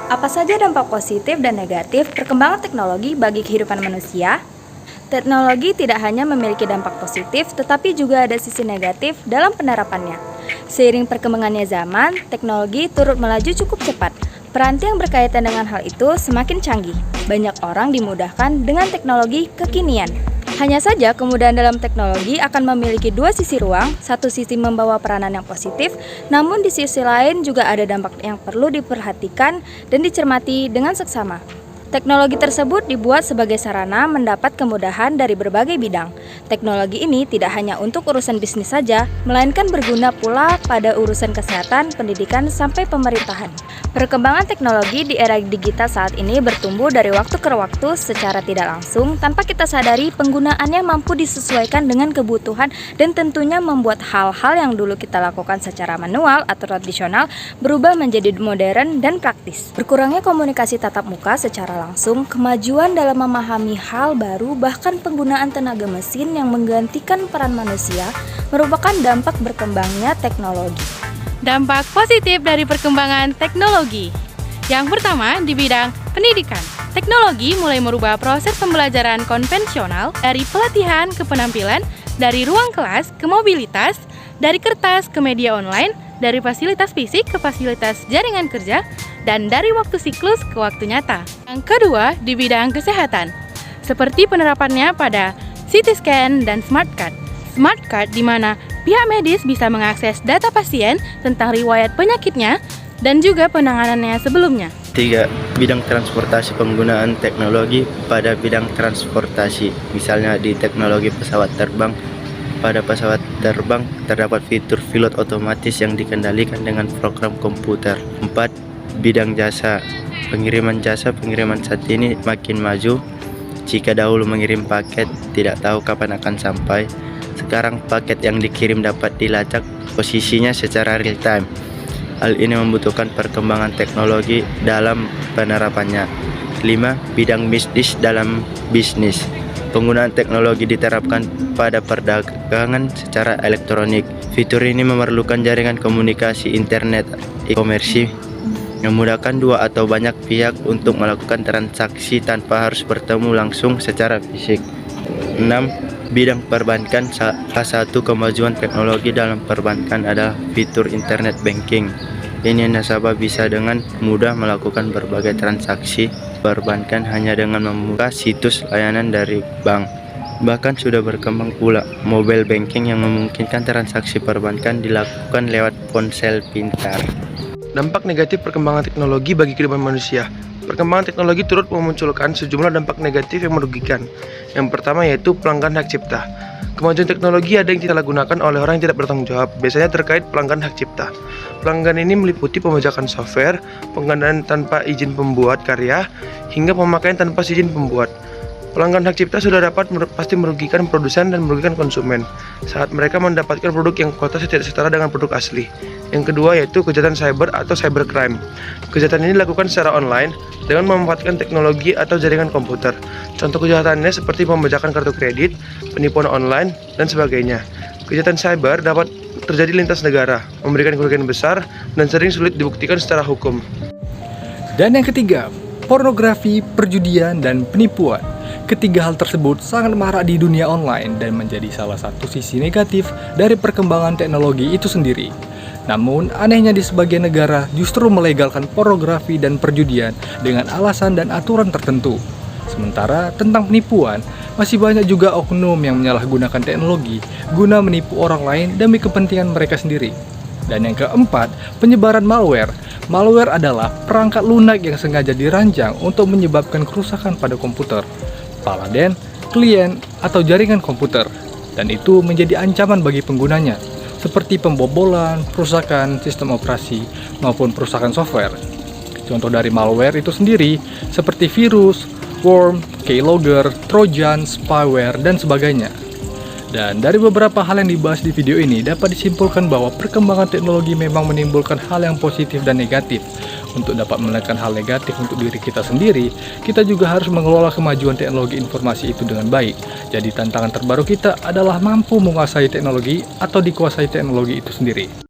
Apa saja dampak positif dan negatif perkembangan teknologi bagi kehidupan manusia? Teknologi tidak hanya memiliki dampak positif, tetapi juga ada sisi negatif dalam penerapannya. Seiring perkembangannya zaman, teknologi turut melaju cukup cepat. Peranti yang berkaitan dengan hal itu semakin canggih. Banyak orang dimudahkan dengan teknologi kekinian. Hanya saja kemudahan dalam teknologi akan memiliki dua sisi ruang, satu sisi membawa peranan yang positif, namun di sisi lain juga ada dampak yang perlu diperhatikan dan dicermati dengan seksama. Teknologi tersebut dibuat sebagai sarana mendapat kemudahan dari berbagai bidang. Teknologi ini tidak hanya untuk urusan bisnis saja, melainkan berguna pula pada urusan kesehatan, pendidikan, sampai pemerintahan. Perkembangan teknologi di era digital saat ini bertumbuh dari waktu ke waktu secara tidak langsung, tanpa kita sadari penggunaannya mampu disesuaikan dengan kebutuhan dan tentunya membuat hal-hal yang dulu kita lakukan secara manual atau tradisional berubah menjadi modern dan praktis. Berkurangnya komunikasi tatap muka secara langsung, kemajuan dalam memahami hal baru, bahkan penggunaan tenaga mesin yang menggantikan peran manusia merupakan dampak berkembangnya teknologi. Dampak positif dari perkembangan teknologi. Yang pertama, di bidang pendidikan. Teknologi mulai merubah proses pembelajaran konvensional dari pelatihan ke penampilan, dari ruang kelas ke mobilitas, dari kertas ke media online, dari fasilitas fisik ke fasilitas jaringan kerja, dan dari waktu siklus ke waktu nyata. Yang kedua, di bidang kesehatan, seperti penerapannya pada CT scan dan smart card. Smart card di mana pihak medis bisa mengakses data pasien tentang riwayat penyakitnya dan juga penanganannya sebelumnya. 3. Bidang transportasi, penggunaan teknologi pada bidang transportasi. Misalnya di teknologi pesawat terbang. Pada pesawat terbang terdapat fitur pilot otomatis yang dikendalikan dengan program komputer. 4. Bidang jasa. Pengiriman saat ini makin maju. Jika dahulu mengirim paket tidak tahu kapan akan sampai, sekarang paket yang dikirim dapat dilacak posisinya secara real time. Hal ini membutuhkan perkembangan teknologi dalam penerapannya. 5. Bidang bisnis dalam bisnis. Penggunaan teknologi diterapkan pada perdagangan secara elektronik. Fitur ini memerlukan jaringan komunikasi internet e-commerce, memudahkan dua atau banyak pihak untuk melakukan transaksi tanpa harus bertemu langsung secara fisik. 6. Bidang perbankan. Salah satu kemajuan teknologi dalam perbankan adalah fitur internet banking. Ini nasabah bisa dengan mudah melakukan berbagai transaksi perbankan hanya dengan membuka situs layanan dari bank. Bahkan sudah berkembang pula mobile banking yang memungkinkan transaksi perbankan dilakukan lewat ponsel pintar. Dampak negatif perkembangan teknologi bagi kehidupan manusia. Perkembangan teknologi turut memunculkan sejumlah dampak negatif yang merugikan. Yang pertama yaitu pelanggaran hak cipta. Kemajuan teknologi ada yang tidak digunakan oleh orang yang tidak bertanggung jawab, biasanya terkait pelanggaran hak cipta. Pelanggaran ini meliputi pembajakan software, penggandaan tanpa izin pembuat karya, hingga pemakaian tanpa izin pembuat. Pelanggaran hak cipta sudah dapat pasti merugikan produsen dan merugikan konsumen saat mereka mendapatkan produk yang kualitasnya tidak setara dengan produk asli. Yang kedua yaitu kejahatan cyber atau cybercrime. Kejahatan ini dilakukan secara online dengan memanfaatkan teknologi atau jaringan komputer. Contoh kejahatannya seperti pembajakan kartu kredit, penipuan online, dan sebagainya. Kejahatan cyber dapat terjadi lintas negara, memberikan kerugian besar dan sering sulit dibuktikan secara hukum. Dan yang ketiga, pornografi, perjudian, dan penipuan. Ketiga hal tersebut sangat marak di dunia online dan menjadi salah satu sisi negatif dari perkembangan teknologi itu sendiri. Namun, anehnya di sebagian negara justru melegalkan pornografi dan perjudian dengan alasan dan aturan tertentu. Sementara tentang penipuan, masih banyak juga oknum yang menyalahgunakan teknologi guna menipu orang lain demi kepentingan mereka sendiri. Dan yang keempat, penyebaran malware. Malware adalah perangkat lunak yang sengaja dirancang untuk menyebabkan kerusakan pada komputer, paladen, klien, atau jaringan komputer. Dan itu menjadi ancaman bagi penggunanya, seperti pembobolan, perusakan sistem operasi, maupun perusakan software. Contoh dari malware itu sendiri seperti virus, worm, keylogger, trojan, spyware, dan sebagainya. Dan dari beberapa hal yang dibahas di video ini dapat disimpulkan bahwa perkembangan teknologi memang menimbulkan hal yang positif dan negatif. Untuk dapat menekan hal negatif untuk diri kita sendiri, kita juga harus mengelola kemajuan teknologi informasi itu dengan baik. Jadi tantangan terbaru kita adalah mampu menguasai teknologi atau dikuasai teknologi itu sendiri.